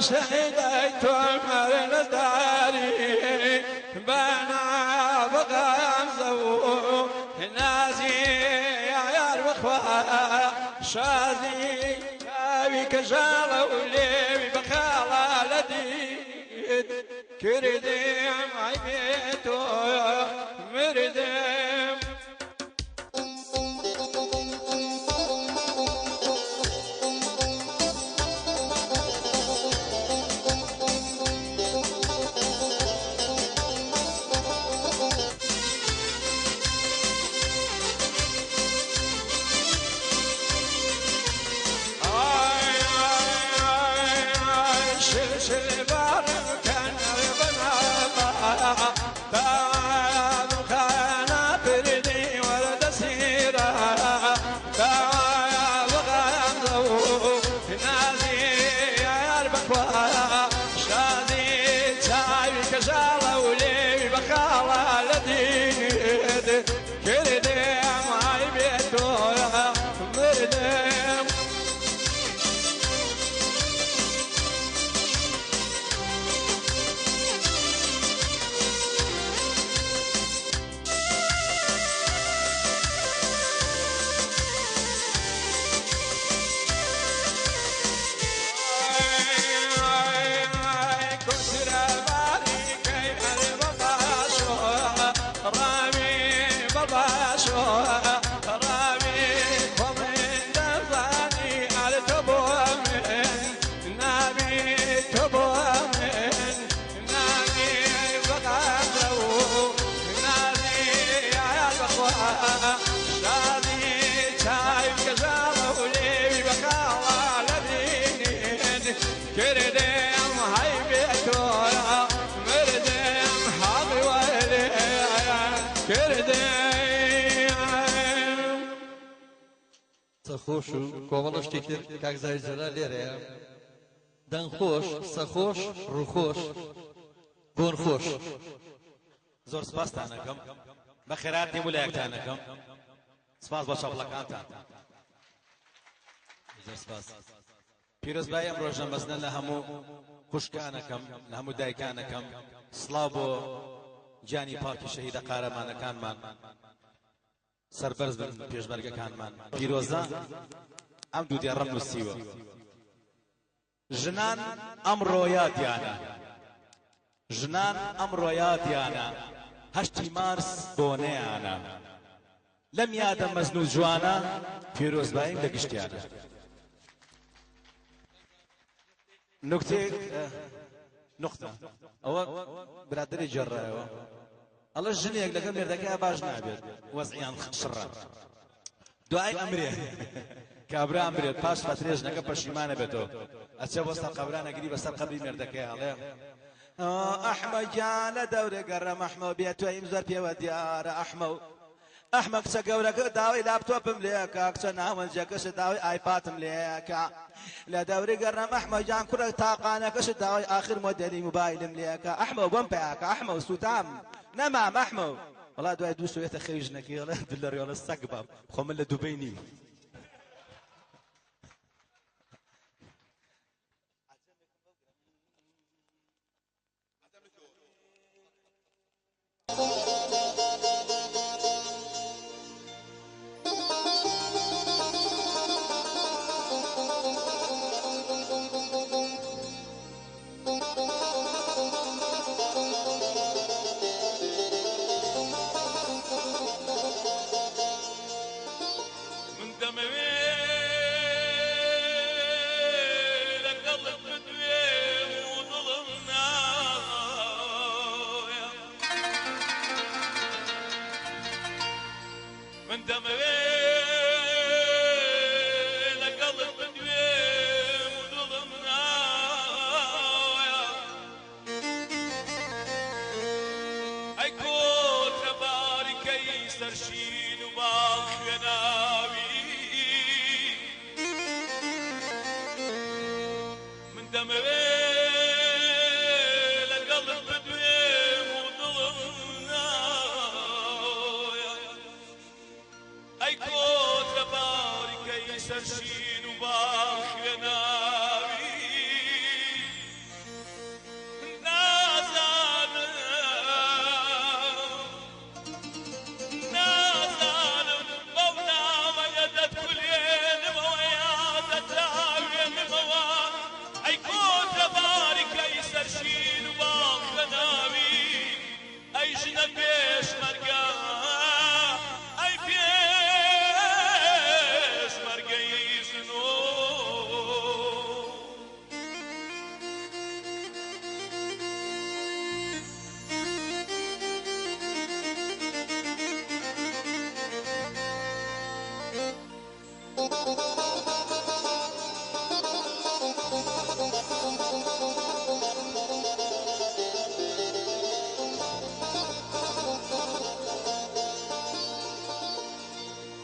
شهدت عمر داري بنا بغمزو نازي يا الوخوة شازي كاوي كجالة وليبي بخالة لديد كرديم عيبيتو مرديم خوش و کۆمەڵە شتێکی کاک زاریجەلا لێرەیە دەنگ خۆش سەخۆش ڕووخۆش بۆن خۆش زۆر سپاستان دەکەم بە خێرات دێم و لایەکتان دەکەم سپاس بە چاپڵەکانتان زۆر سپاس پیرۆزبای ئەم ڕۆژە مەزنە لە هەموو خوشکانەکەم لە هەموو دایکانەکەم سڵاو بۆ گیانی پاکی شەهیدە قارەمانەکانمان سەربەرز بن پێشمەرگەکانمان پیرۆزە ئەم دوو دێڕەم نووسیوە ژنان ئەم ڕۆیاتیانە ژنان ئەم ڕۆیاتیانە هەشتی مارس بۆنەیانە لەم یادە مەزن و جوانە پیرۆزباییم لە گشتیانە نکتێک نقطە ئەوە برادری جێڕایەوە ئەڵە ژنێک لەگەڵ مێردەکەی باش نابێت وەزعیان شڕە دوای ئەمرێ کابرا ئەمرێت پاش فترێ ژنەکە پەشیمانە بێتەوە ئەچێ بۆ سەر قەبرانەگیری بەسەر قەبری مێردەکەی هەڵێ ئەحمە گیان لە دەورێ گەڕە مەحمە بێت تویم زۆر پێوە دیارە ئەحمە کچە گەورەکە داوای لاپتۆپم لێکە کچە ناوەنجەکەش داوای ئایپاتم لێکە لە دەوری گەڕە ئەحمە گیان کوڕە تاقانەکەش داوای ئاخر مۆدەلی موبایلم لێکە ئەحمە بۆم پێیاکە ئەحمە سوتام نەمام ئەحمە وڵا دوای دوو سوێتە خەوی ژنەکەی ئەڵێ دل لە ڕێوەڵە سەگ بام خۆ من لە دووبەی نیم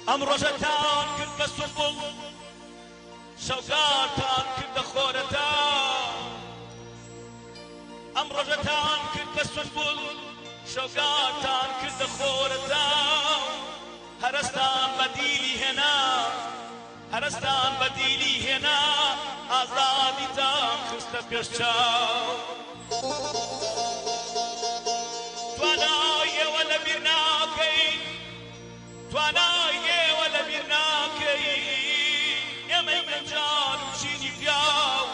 ئەم ڕۆژەتان کرد بە سوبڵ شەوگاتان کردە خۆرەتان ئەم ڕۆژەتان کرد بە سوبڵ شەوگاتان کردە خۆرەتان هەرستان بەدیلی هێنا هەرستان بەدیلی هێنا ئازادیتان خستە پێش چاو توانای ئێوە لە بیر ناکەین توانای ئێوە لە بیر ناکەین ئێمەی گەنجان و ژینی پیاو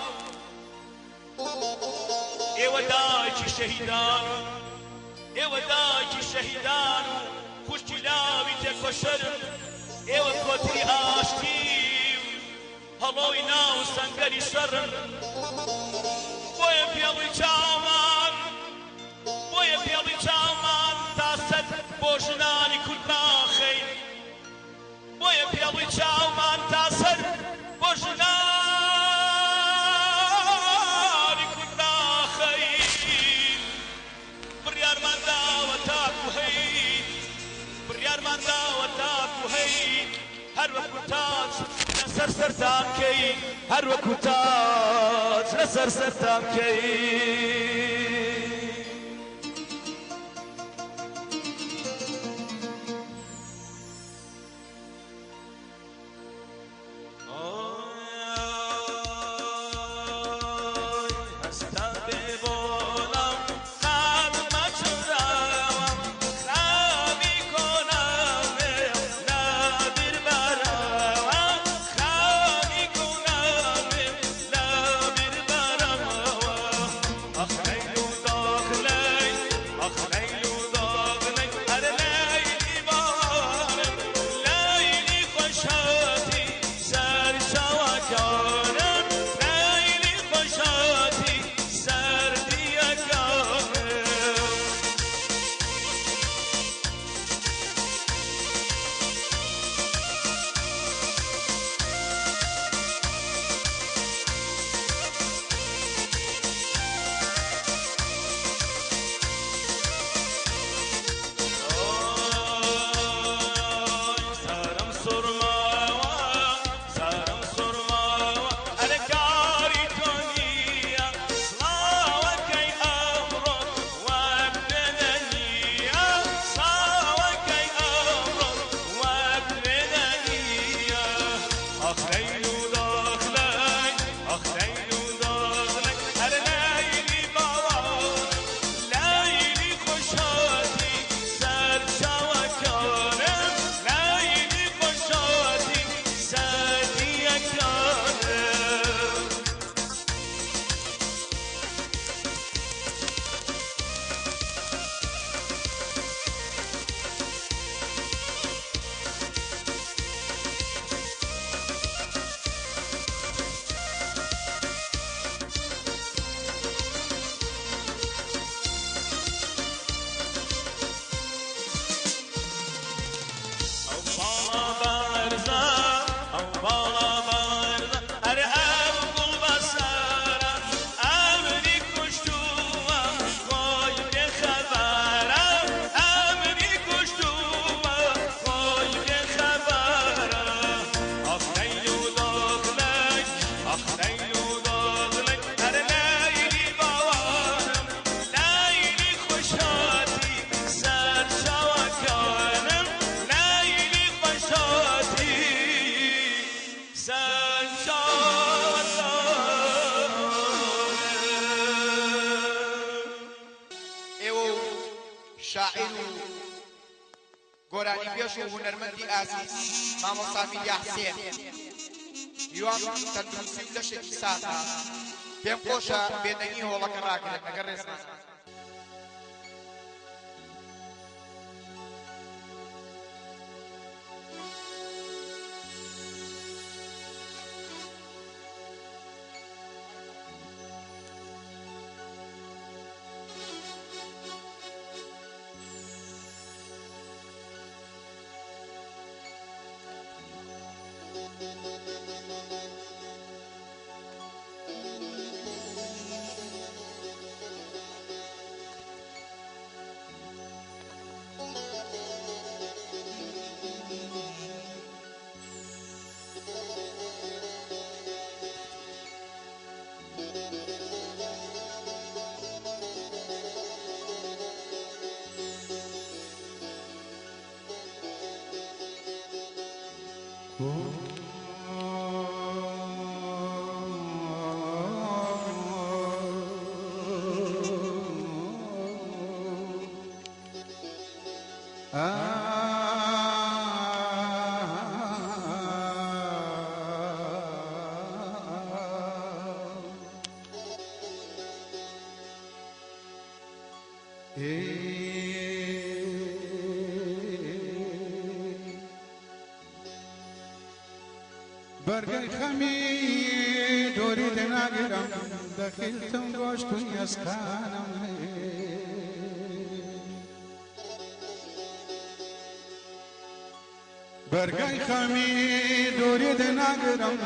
ئێوە دایکی شەهیدان و ئێوە دایکی شەهیدان و خوشتی لاوی تێکۆشەرن ئێوە کۆتری ئاشتی و هەڵۆی ناو سەنگەری شەڕن بۆیە پێڵی چاومان بۆیە پێڵی چاومان تا سەد بۆ ژنانی کورد ناخەین بۆیە پێڵی چاومان تا سەد بۆ ژنانی کورد ناخەین بڕیارمان داوە تاکو هەین بڕیارمان داوە تاکو هەین هەر وەکو تاج لەسەر سەرتان کەین هەر وەکو تاج لەسەر سەرتان کەین پێش و هونەرمەندی ئازیز مامۆستا میریا حسێن هیوام تەندروستی و لەشێکی ساتە پێم خۆشە بێدەنگی هۆڵەکە ڕاگرێت لەگەڵ ڕێزمان بەرگەی خەمی دووری دەناگرم دەخیلتم گۆشتوی ئەسکانم بەرگەی خەمی دووری دەناگرم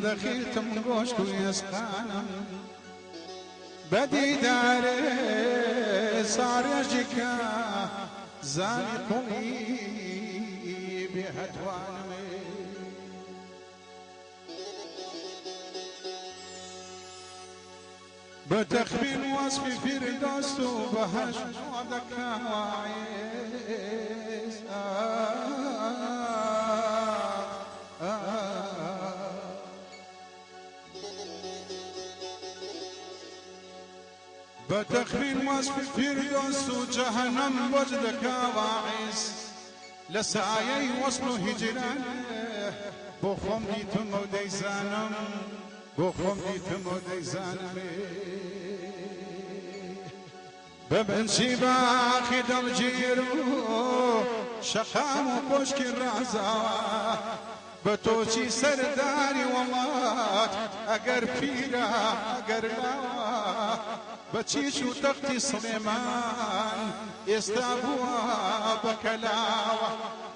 دەخیلتم گۆشتوی ئەسکانم بەدیدارێ ساڕێژی کە زانی قوڵی بێهەتوانمێ بتخمين وصفي في رداست وبهش وعدك وعيس بتخمين وصفي في رداست وجهنم وجدك وعيس لسعي وصل هجران بخم ديتم وديزانم بخم ديتم وديزانم ببنشي باخي دلجيرو شقام وكشك الرعزا بتوشي سرداري والله اقر فيرا اقر لاوا بتشيشو تختي سليمان استابوا بكلاوا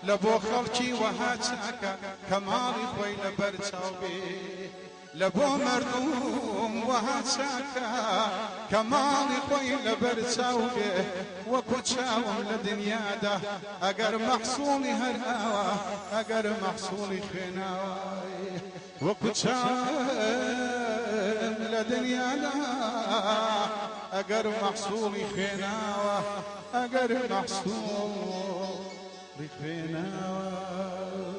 لبو خلقي وهاتشاكا كمالي خوي لبرچاو بي لبو مردوم وهاتشاكا كمالي خوي لبرچاو بي وكوچاوم لدنيا دا اگر محصولي هراوا اگر محصولي خناواي وكوچاوم لدنيا دا اگر محصولي خناوا اگر محصولي خناوا